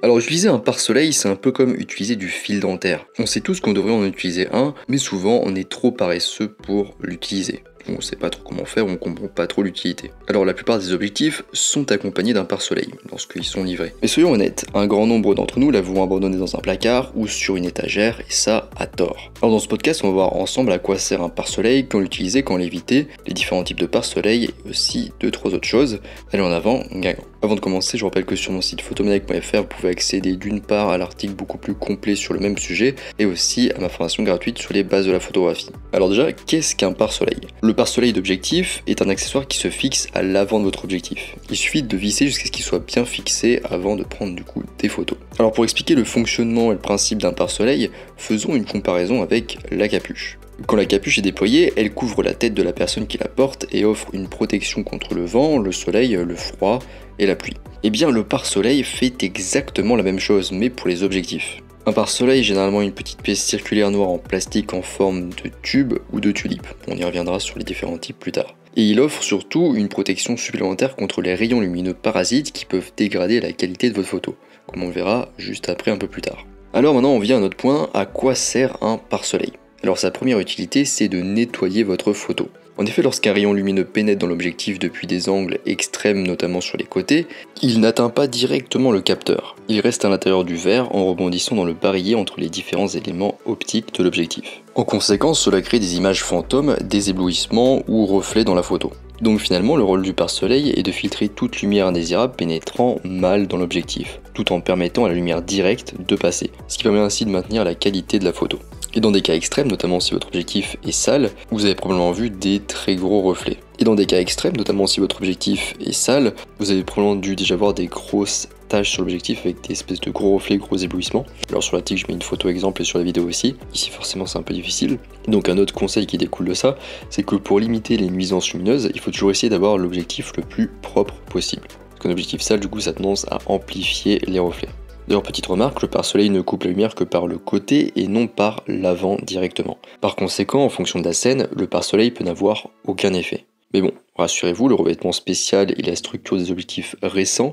Alors utiliser un pare-soleil, c'est un peu comme utiliser du fil dentaire. On sait tous qu'on devrait en utiliser un, mais souvent on est trop paresseux pour l'utiliser. On sait pas trop comment faire, on comprend pas trop l'utilité. Alors la plupart des objectifs sont accompagnés d'un pare-soleil lorsqu'ils sont livrés. Mais soyons honnêtes, un grand nombre d'entre nous l'avons abandonné dans un placard ou sur une étagère, et ça à tort. Alors dans ce podcast, on va voir ensemble à quoi sert un pare-soleil, quand l'utiliser, quand l'éviter, les différents types de pare-soleil et aussi 2-3 autres choses. Allez en avant, gagnant. Avant de commencer, je rappelle que sur mon site photomaniac.fr, vous pouvez accéder d'une part à l'article beaucoup plus complet sur le même sujet et aussi à ma formation gratuite sur les bases de la photographie. Alors déjà, qu'est-ce qu'un pare-soleil ? Le pare-soleil d'objectif est un accessoire qui se fixe à l'avant de votre objectif. Il suffit de visser jusqu'à ce qu'il soit bien fixé avant de prendre du coup des photos. Alors pour expliquer le fonctionnement et le principe d'un pare-soleil, faisons une comparaison avec la capuche. Quand la capuche est déployée, elle couvre la tête de la personne qui la porte et offre une protection contre le vent, le soleil, le froid et la pluie. Eh bien le pare-soleil fait exactement la même chose, mais pour les objectifs. Un pare-soleil est généralement une petite pièce circulaire noire en plastique en forme de tube ou de tulipe. On y reviendra sur les différents types plus tard. Et il offre surtout une protection supplémentaire contre les rayons lumineux parasites qui peuvent dégrader la qualité de votre photo, comme on le verra juste après un peu plus tard. Alors maintenant on vient à notre point, à quoi sert un pare-soleil ? Alors sa première utilité, c'est de nettoyer votre photo. En effet, lorsqu'un rayon lumineux pénètre dans l'objectif depuis des angles extrêmes, notamment sur les côtés, il n'atteint pas directement le capteur. Il reste à l'intérieur du verre en rebondissant dans le barillet entre les différents éléments optiques de l'objectif. En conséquence, cela crée des images fantômes, des éblouissements ou reflets dans la photo. Donc finalement, le rôle du pare-soleil est de filtrer toute lumière indésirable pénétrant mal dans l'objectif, tout en permettant à la lumière directe de passer, ce qui permet ainsi de maintenir la qualité de la photo. Et dans des cas extrêmes, notamment si votre objectif est sale, vous avez probablement vu des très gros reflets. Et dans des cas extrêmes, notamment si votre objectif est sale, vous avez probablement dû déjà voir des grosses taches sur l'objectif avec des espèces de gros reflets, gros éblouissements. Alors sur la tic, je mets une photo exemple et sur la vidéo aussi. Ici forcément c'est un peu difficile. Donc un autre conseil qui découle de ça, c'est que pour limiter les nuisances lumineuses, il faut toujours essayer d'avoir l'objectif le plus propre possible. Parce qu'un objectif sale, du coup, ça a tendance à amplifier les reflets. D'ailleurs, petite remarque, le pare-soleil ne coupe la lumière que par le côté et non par l'avant directement. Par conséquent, en fonction de la scène, le pare-soleil peut n'avoir aucun effet. Mais bon, rassurez-vous, le revêtement spécial et la structure des objectifs récents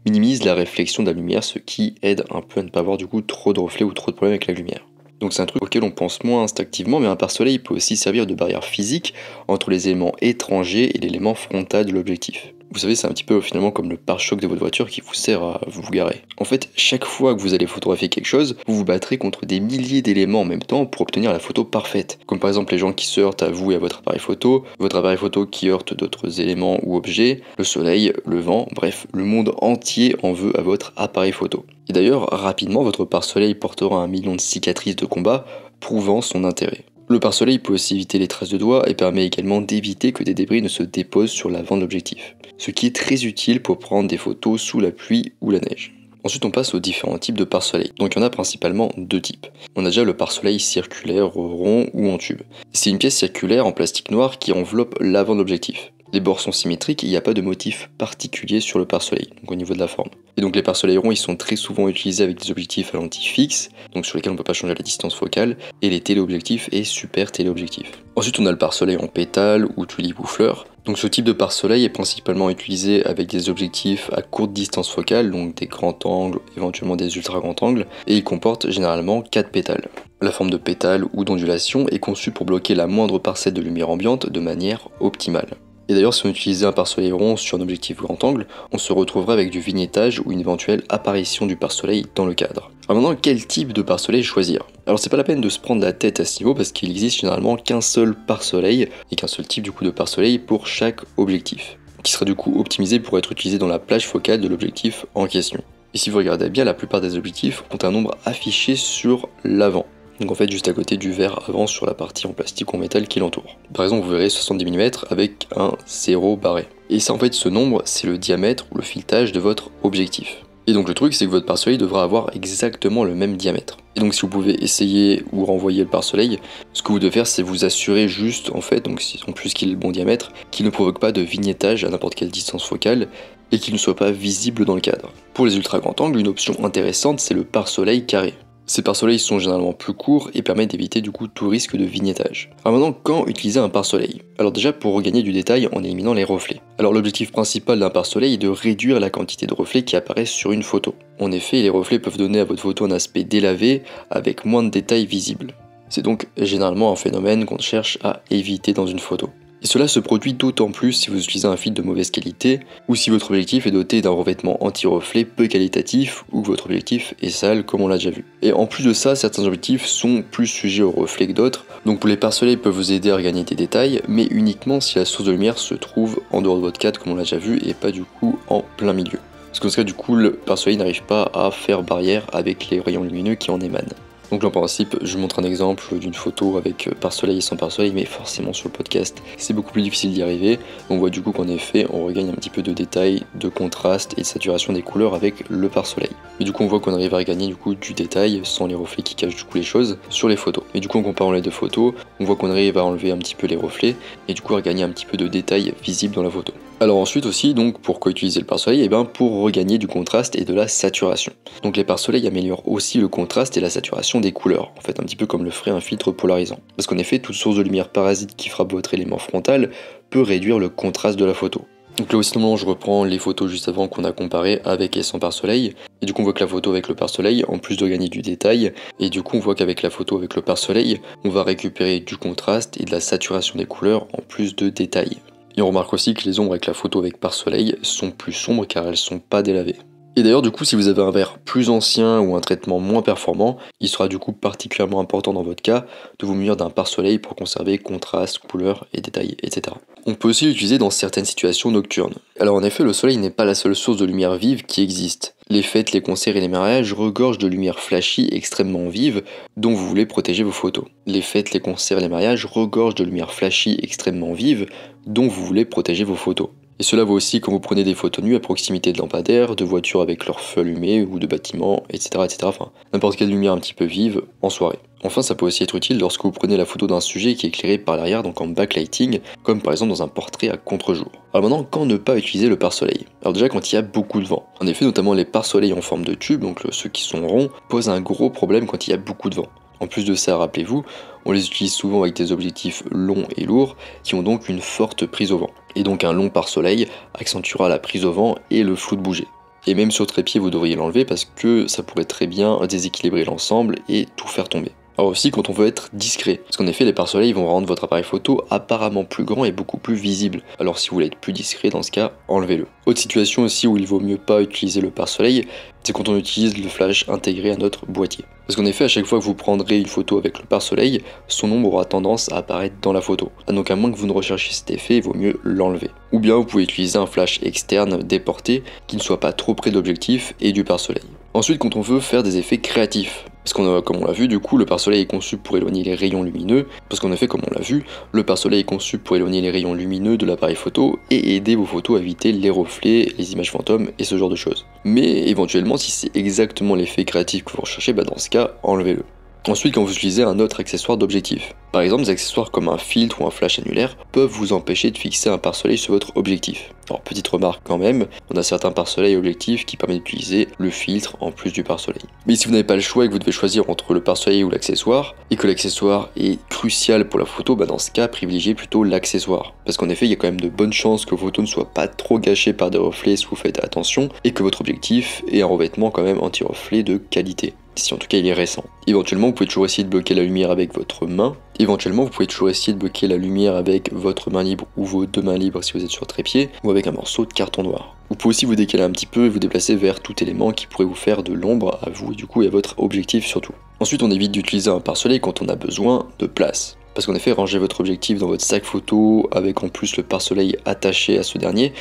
minimisent la réflexion de la lumière, ce qui aide un peu à ne pas avoir du coup trop de reflets ou trop de problèmes avec la lumière. Donc c'est un truc auquel on pense moins instinctivement, mais un pare-soleil peut aussi servir de barrière physique entre les éléments étrangers et l'élément frontal de l'objectif. Vous savez, c'est un petit peu finalement comme le pare-choc de votre voiture qui vous sert à vous garer. En fait, chaque fois que vous allez photographier quelque chose, vous vous battrez contre des milliers d'éléments en même temps pour obtenir la photo parfaite. Comme par exemple les gens qui se heurtent à vous et à votre appareil photo qui heurte d'autres éléments ou objets, le soleil, le vent, bref, le monde entier en veut à votre appareil photo. Et d'ailleurs, rapidement, votre pare-soleil portera 1 million de cicatrices de combat, prouvant son intérêt. Le pare-soleil peut aussi éviter les traces de doigts et permet également d'éviter que des débris ne se déposent sur l'avant de l'objectif, ce qui est très utile pour prendre des photos sous la pluie ou la neige. Ensuite on passe aux différents types de pare-soleil. Donc il y en a principalement 2 types. On a déjà le pare-soleil circulaire, rond ou en tube. C'est une pièce circulaire en plastique noir qui enveloppe l'avant de l'objectif. Les bords sont symétriques et il n'y a pas de motif particulier sur le pare-soleil, donc au niveau de la forme. Et donc les pare-soleils ronds, ils sont très souvent utilisés avec des objectifs à lentille fixe, donc sur lesquels on ne peut pas changer la distance focale, et les téléobjectifs et super téléobjectifs. Ensuite on a le pare-soleil en pétale ou tulipe ou fleur. Donc ce type de pare-soleil est principalement utilisé avec des objectifs à courte distance focale, donc des grands angles, éventuellement des ultra grands angles, et il comporte généralement 4 pétales. La forme de pétale ou d'ondulation est conçue pour bloquer la moindre parcelle de lumière ambiante de manière optimale. Et d'ailleurs, si on utilisait un pare-soleil rond sur un objectif grand angle, on se retrouverait avec du vignettage ou une éventuelle apparition du pare-soleil dans le cadre. Alors maintenant, quel type de pare-soleil choisir ? Alors c'est pas la peine de se prendre la tête à ce niveau parce qu'il existe généralement qu'un seul pare-soleil et qu'un seul type du coup de pare-soleil pour chaque objectif, qui sera du coup optimisé pour être utilisé dans la plage focale de l'objectif en question. Et si vous regardez bien, la plupart des objectifs ont un nombre affiché sur l'avant. Donc en fait juste à côté du verre avant sur la partie en plastique ou en métal qui l'entoure. Par exemple vous verrez 70 mm avec un 0 barré. Et ça en fait ce nombre c'est le diamètre ou le filetage de votre objectif. Et donc le truc c'est que votre pare-soleil devra avoir exactement le même diamètre. Et donc si vous pouvez essayer ou renvoyer le pare-soleil, ce que vous devez faire c'est vous assurer juste en fait, donc en plus qu'il ait le bon diamètre, qu'il ne provoque pas de vignettage à n'importe quelle distance focale et qu'il ne soit pas visible dans le cadre. Pour les ultra grands angles, une option intéressante c'est le pare-soleil carré. Ces pare-soleils sont généralement plus courts et permettent d'éviter du coup tout risque de vignettage. Alors maintenant, quand utiliser un pare-soleil? Alors déjà pour regagner du détail en éliminant les reflets. Alors l'objectif principal d'un pare-soleil est de réduire la quantité de reflets qui apparaissent sur une photo. En effet, les reflets peuvent donner à votre photo un aspect délavé avec moins de détails visibles. C'est donc généralement un phénomène qu'on cherche à éviter dans une photo. Et cela se produit d'autant plus si vous utilisez un filtre de mauvaise qualité ou si votre objectif est doté d'un revêtement anti-reflet peu qualitatif ou que votre objectif est sale comme on l'a déjà vu. Et en plus de ça, certains objectifs sont plus sujets aux reflets que d'autres, donc les pare-soleils peuvent vous aider à regagner des détails, mais uniquement si la source de lumière se trouve en dehors de votre cadre comme on l'a déjà vu et pas du coup en plein milieu. Parce qu'en ce cas du coup le pare-soleil n'arrive pas à faire barrière avec les rayons lumineux qui en émanent. Donc là en principe, je vous montre un exemple d'une photo avec pare-soleil et sans pare-soleil, mais forcément sur le podcast, c'est beaucoup plus difficile d'y arriver. On voit du coup qu'en effet, on regagne un petit peu de détail, de contraste et de saturation des couleurs avec le pare-soleil. Mais du coup, on voit qu'on arrive à regagner du coup du détail sans les reflets qui cachent du coup les choses sur les photos. Mais du coup, en comparant les deux photos, on voit qu'on arrive à enlever un petit peu les reflets et du coup à regagner un petit peu de détail visible dans la photo. Alors ensuite aussi, donc pourquoi utiliser le pare-soleil? Et bien pour regagner du contraste et de la saturation. Donc les pare-soleils améliorent aussi le contraste et la saturation des couleurs, en fait un petit peu comme le ferait un filtre polarisant. Parce qu'en effet, toute source de lumière parasite qui frappe votre élément frontal peut réduire le contraste de la photo. Donc là aussi normalement je reprends les photos juste avant qu'on a comparé avec et sans pare-soleil, et du coup on voit que la photo avec le pare-soleil, en plus de gagner du détail, et du coup on voit qu'avec la photo avec le pare-soleil, on va récupérer du contraste et de la saturation des couleurs en plus de détails. Et on remarque aussi que les ombres avec la photo avec pare-soleil sont plus sombres car elles sont pas délavées. Et d'ailleurs du coup si vous avez un verre plus ancien ou un traitement moins performant, il sera du coup particulièrement important dans votre cas de vous munir d'un pare-soleil pour conserver contraste, couleur et détails, etc. On peut aussi l'utiliser dans certaines situations nocturnes. Alors en effet le soleil n'est pas la seule source de lumière vive qui existe. Les fêtes, les concerts et les mariages regorgent de lumière flashy extrêmement vive dont vous voulez protéger vos photos. Les fêtes, les concerts et les mariages regorgent de lumière flashy extrêmement vive dont vous voulez protéger vos photos. Et cela vaut aussi quand vous prenez des photos nues à proximité de lampadaires, de voitures avec leur feu allumé ou de bâtiments, etc. Enfin, n'importe quelle lumière un petit peu vive en soirée. Enfin, ça peut aussi être utile lorsque vous prenez la photo d'un sujet qui est éclairé par l'arrière, donc en backlighting, comme par exemple dans un portrait à contre-jour. Alors maintenant, quand ne pas utiliser le pare-soleil? Alors déjà quand il y a beaucoup de vent. En effet, notamment les pare-soleils en forme de tube, donc ceux qui sont ronds, posent un gros problème quand il y a beaucoup de vent. En plus de ça, rappelez-vous, on les utilise souvent avec des objectifs longs et lourds qui ont donc une forte prise au vent. Et donc un long pare-soleil accentuera la prise au vent et le flou de bouger. Et même sur trépied, vous devriez l'enlever parce que ça pourrait très bien déséquilibrer l'ensemble et tout faire tomber. Alors aussi quand on veut être discret, parce qu'en effet les pare-soleils vont rendre votre appareil photo apparemment plus grand et beaucoup plus visible. Alors si vous voulez être plus discret dans ce cas, enlevez-le. Autre situation aussi où il vaut mieux pas utiliser le pare-soleil, c'est quand on utilise le flash intégré à notre boîtier. Parce qu'en effet à chaque fois que vous prendrez une photo avec le pare-soleil, son ombre aura tendance à apparaître dans la photo. Donc à moins que vous ne recherchiez cet effet, il vaut mieux l'enlever. Ou bien vous pouvez utiliser un flash externe déporté qui ne soit pas trop près de l'objectif et du pare-soleil. Ensuite quand on veut faire des effets créatifs, parce comme on l'a vu, du coup, le pare-soleil est conçu pour éloigner les rayons lumineux, parce qu'en effet, comme on l'a vu, le pare-soleil est conçu pour éloigner les rayons lumineux de l'appareil photo et aider vos photos à éviter les reflets, les images fantômes et ce genre de choses. Mais éventuellement, si c'est exactement l'effet créatif que vous recherchez, dans ce cas, enlevez-le. Ensuite, quand vous utilisez un autre accessoire d'objectif, par exemple des accessoires comme un filtre ou un flash annulaire peuvent vous empêcher de fixer un pare-soleil sur votre objectif. Alors petite remarque quand même, on a certains pare-soleils objectifs qui permettent d'utiliser le filtre en plus du pare-soleil. Mais si vous n'avez pas le choix et que vous devez choisir entre le pare-soleil ou l'accessoire, et que l'accessoire est crucial pour la photo, dans ce cas privilégiez plutôt l'accessoire. Parce qu'en effet il y a quand même de bonnes chances que vos photos ne soient pas trop gâchées par des reflets si vous faites attention, et que votre objectif ait un revêtement quand même anti-reflet de qualité. Si en tout cas il est récent. Éventuellement vous pouvez toujours essayer de bloquer la lumière avec votre main. Éventuellement vous pouvez toujours essayer de bloquer la lumière avec votre main libre ou vos deux mains libres si vous êtes sur trépied, ou avec un morceau de carton noir. Vous pouvez aussi vous décaler un petit peu et vous déplacer vers tout élément qui pourrait vous faire de l'ombre à vous et du coup et à votre objectif surtout. Ensuite on évite d'utiliser un pare-soleil quand on a besoin de place. Parce qu'en effet, ranger votre objectif dans votre sac photo avec en plus le pare-soleil attaché à ce dernier,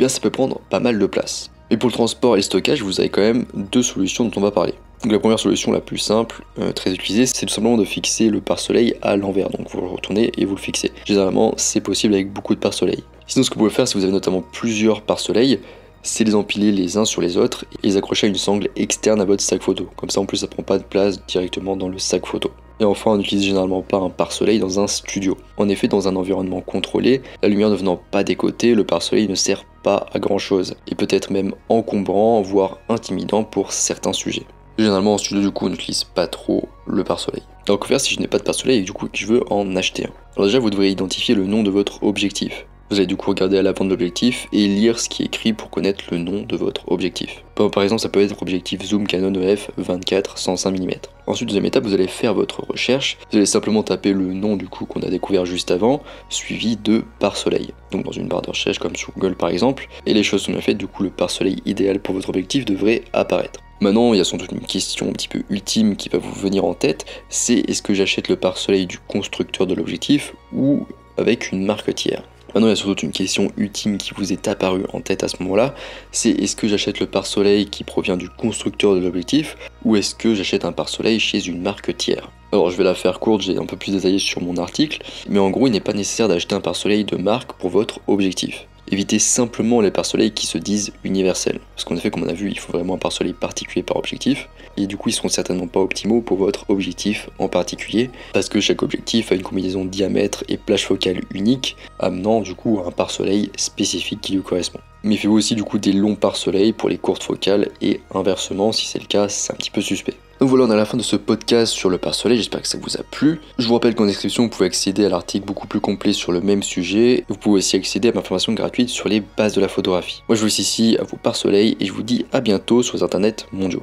ça peut prendre pas mal de place. Et pour le transport et le stockage, vous avez quand même deux solutions dont on va parler. Donc la première solution la plus simple, très utilisée, c'est tout simplement de fixer le pare-soleil à l'envers. Donc vous le retournez et vous le fixez. Généralement, c'est possible avec beaucoup de pare-soleil. Sinon, ce que vous pouvez faire, si vous avez notamment plusieurs pare-soleils, c'est les empiler les uns sur les autres et les accrocher à une sangle externe à votre sac photo. Comme ça, en plus, ça prend pas de place directement dans le sac photo. Et enfin, on n'utilise généralement pas un pare-soleil dans un studio. En effet, dans un environnement contrôlé, la lumière ne venant pas des côtés, le pare-soleil ne sert pas à grand chose, et peut être même encombrant, voire intimidant pour certains sujets. Généralement en studio du coup on n'utilise pas trop le pare-soleil. Alors que faire si je n'ai pas de pare-soleil et du coup que je veux en acheter un? Alors déjà vous devrez identifier le nom de votre objectif. Vous allez du coup regarder à l'avant de l'objectif et lire ce qui est écrit pour connaître le nom de votre objectif. Par exemple ça peut être objectif zoom Canon EF 24 105 mm. Ensuite deuxième étape vous allez faire votre recherche, vous allez simplement taper le nom du coup qu'on a découvert juste avant, suivi de pare-soleil. Donc dans une barre de recherche comme sur Google par exemple, et les choses sont bien faites, du coup le pare-soleil idéal pour votre objectif devrait apparaître. Maintenant, il y a sans doute une question un petit peu ultime qui va vous venir en tête, c'est est-ce que j'achète le pare-soleil du constructeur de l'objectif ou avec une marque tiers? Maintenant, il y a surtout une question ultime qui vous est apparue en tête à ce moment-là, c'est est-ce que j'achète le pare-soleil qui provient du constructeur de l'objectif ou est-ce que j'achète un pare-soleil chez une marque tiers? Alors je vais la faire courte, j'ai un peu plus détaillé sur mon article, mais en gros il n'est pas nécessaire d'acheter un pare-soleil de marque pour votre objectif. Évitez simplement les pare-soleils qui se disent universels. Parce qu'en effet, comme on a vu, il faut vraiment un pare-soleil particulier par objectif. Et du coup, ils seront certainement pas optimaux pour votre objectif en particulier. Parce que chaque objectif a une combinaison de diamètre et plage focale unique, amenant du coup à un pare-soleil spécifique qui lui correspond. Méfiez-vous aussi du coup des longs pare-soleils pour les courtes focales et inversement, si c'est le cas, c'est un petit peu suspect. Donc voilà, on est à la fin de ce podcast sur le pare-soleil, j'espère que ça vous a plu. Je vous rappelle qu'en description, vous pouvez accéder à l'article beaucoup plus complet sur le même sujet. Vous pouvez aussi accéder à ma formation gratuite sur les bases de la photographie. Moi je vous laisse ici à vos pare-soleils et je vous dis à bientôt sur les internets mondiaux.